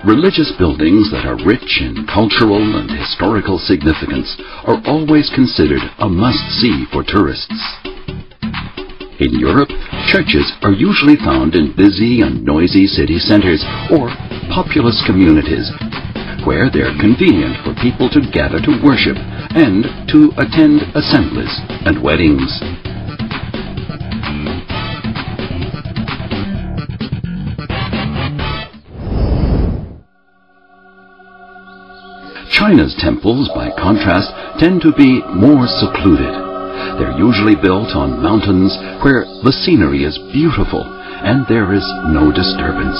Religious buildings that are rich in cultural and historical significance are always considered a must-see for tourists. In Europe, churches are usually found in busy and noisy city centers or populous communities, where they're convenient for people to gather to worship and to attend assemblies and weddings. China's temples, by contrast, tend to be more secluded. They're usually built on mountains where the scenery is beautiful and there is no disturbance.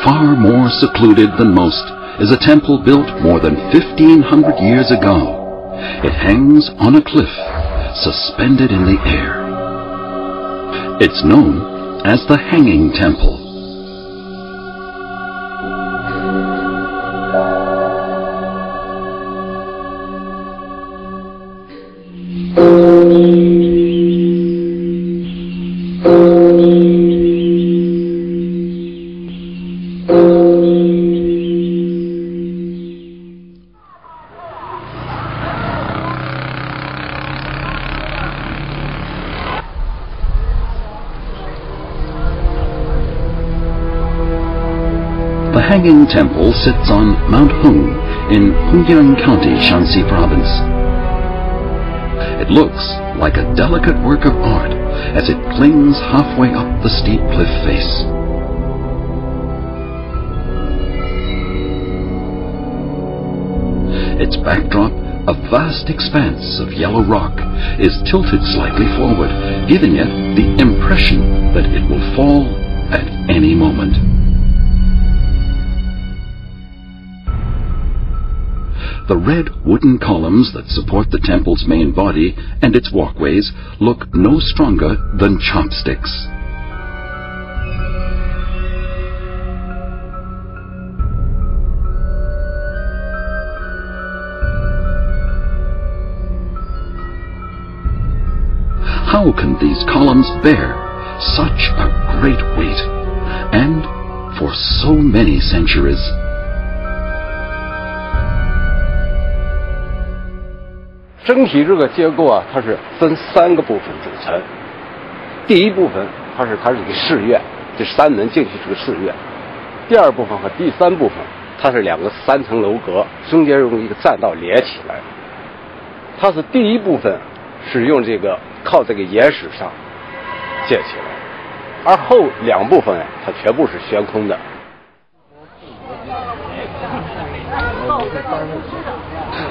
Far more secluded than most is a temple built more than 1,500 years ago. It hangs on a cliff, suspended in the air. It's known as the Hanging Temple. The Hanging Temple sits on Mount Hung in Hunyang County, Shanxi Province. It looks like a delicate work of art as it clings halfway up the steep cliff face. Its backdrop, a vast expanse of yellow rock, is tilted slightly forward, giving it the impression that it will fall at any moment. The red wooden columns that support the temple's main body and its walkways look no stronger than chopsticks. How can these columns bear such a great weight, and for so many centuries? 整体这个结构啊，它是分3个部分组成。第一部分它是一个寺院，这3门进去是个寺院。第2部分和第3部分，它是2个3层楼阁，中间用一个栈道连起来。它是第一部分是用这个靠这个岩石上建起来，而后2部分它全部是悬空的。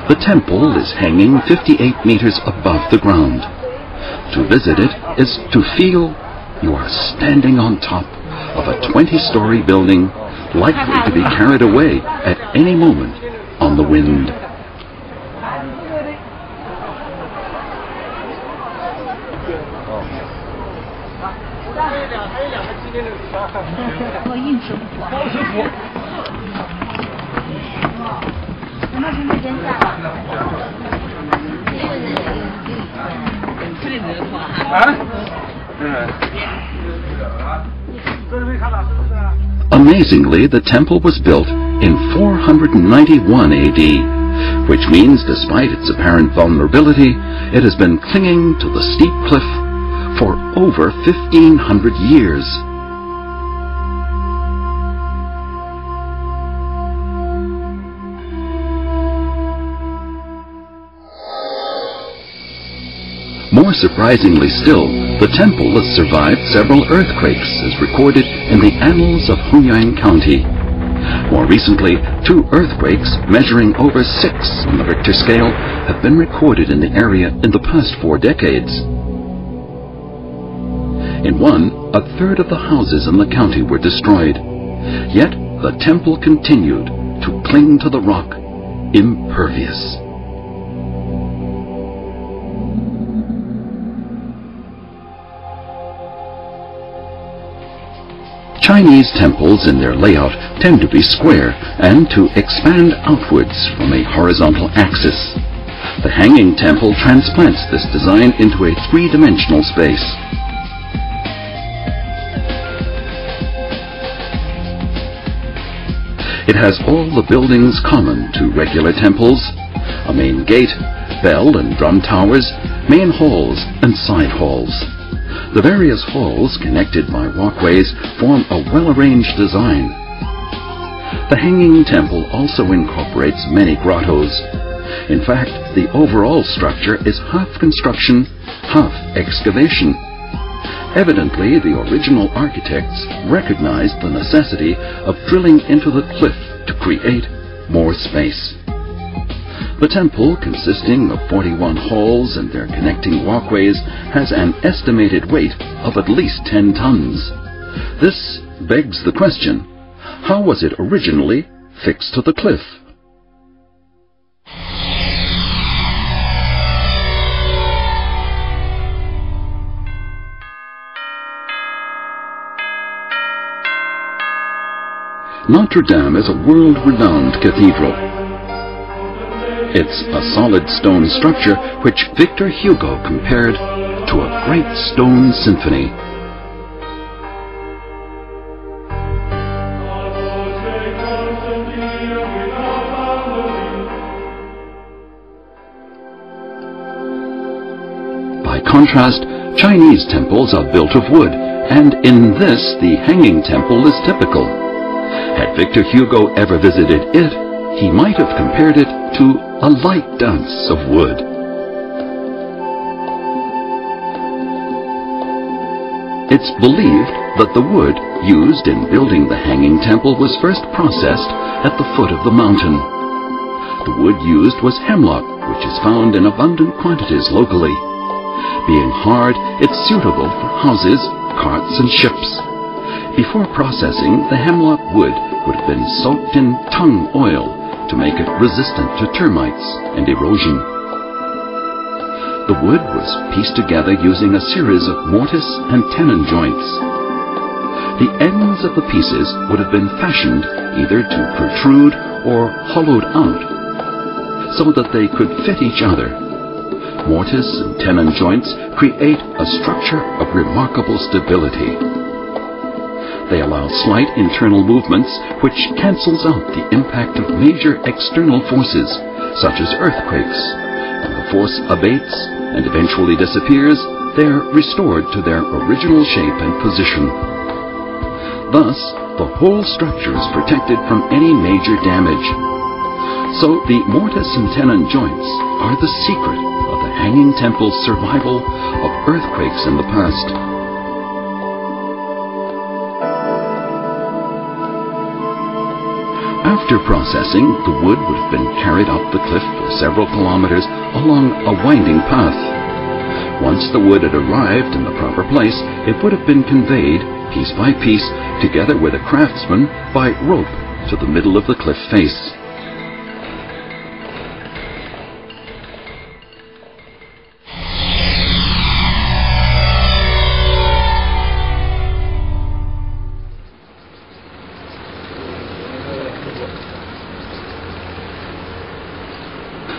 The temple is hanging 58 meters above the ground. To visit it is to feel you are standing on top of a 20-story building likely to be carried away at any moment on the wind. Amazingly, the temple was built in 491 AD, which means despite its apparent vulnerability, it has been clinging to the steep cliff for over 1,500 years. More surprisingly still, the temple has survived several earthquakes as recorded in the annals of Hunyang County. More recently, 2 earthquakes measuring over 6 on the Richter scale have been recorded in the area in the past 4 decades. In one, 1/3 of the houses in the county were destroyed. Yet the temple continued to cling to the rock, impervious. Chinese temples in their layout tend to be square and to expand outwards from a horizontal axis. The Hanging Temple transplants this design into a three-dimensional space. It has all the buildings common to regular temples: a main gate, bell and drum towers, main halls and side halls. The various halls, connected by walkways, form a well-arranged design. The Hanging Temple also incorporates many grottos. In fact, the overall structure is half construction, half excavation. Evidently, the original architects recognized the necessity of drilling into the cliff to create more space. The temple, consisting of 41 halls and their connecting walkways, has an estimated weight of at least 10 tons. This begs the question, how was it originally fixed to the cliff? Notre Dame is a world-renowned cathedral. It's a solid stone structure which Victor Hugo compared to a great stone symphony. By contrast, Chinese temples are built of wood, and in this the Hanging Temple is typical. Had Victor Hugo ever visited it, he might have compared it to a light dance of wood. It's believed that the wood used in building the Hanging Temple was first processed at the foot of the mountain. The wood used was hemlock, which is found in abundant quantities locally. Being hard, it's suitable for houses, carts, and ships. Before processing, the hemlock wood would have been soaked in tung oil to make it resistant to termites and erosion. The wood was pieced together using a series of mortise and tenon joints. The ends of the pieces would have been fashioned either to protrude or hollowed out so that they could fit each other. Mortise and tenon joints create a structure of remarkable stability. They allow slight internal movements which cancels out the impact of major external forces, such as earthquakes. When the force abates and eventually disappears, they are restored to their original shape and position. Thus, the whole structure is protected from any major damage. So the mortise and tenon joints are the secret of the Hanging Temple's survival of earthquakes in the past. After processing, the wood would have been carried up the cliff for several kilometers along a winding path. Once the wood had arrived in the proper place, it would have been conveyed, piece by piece, together with a craftsman, by rope to the middle of the cliff face.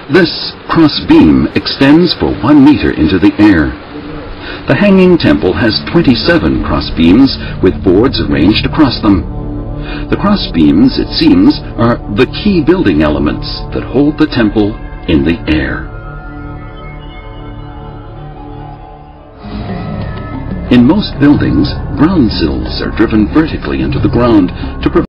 This cross beam extends for 1 meter into the air. The Hanging Temple has 27 cross beams with boards arranged across them. The cross beams, it seems, are the key building elements that hold the temple in the air. In most buildings, ground sills are driven vertically into the ground to provide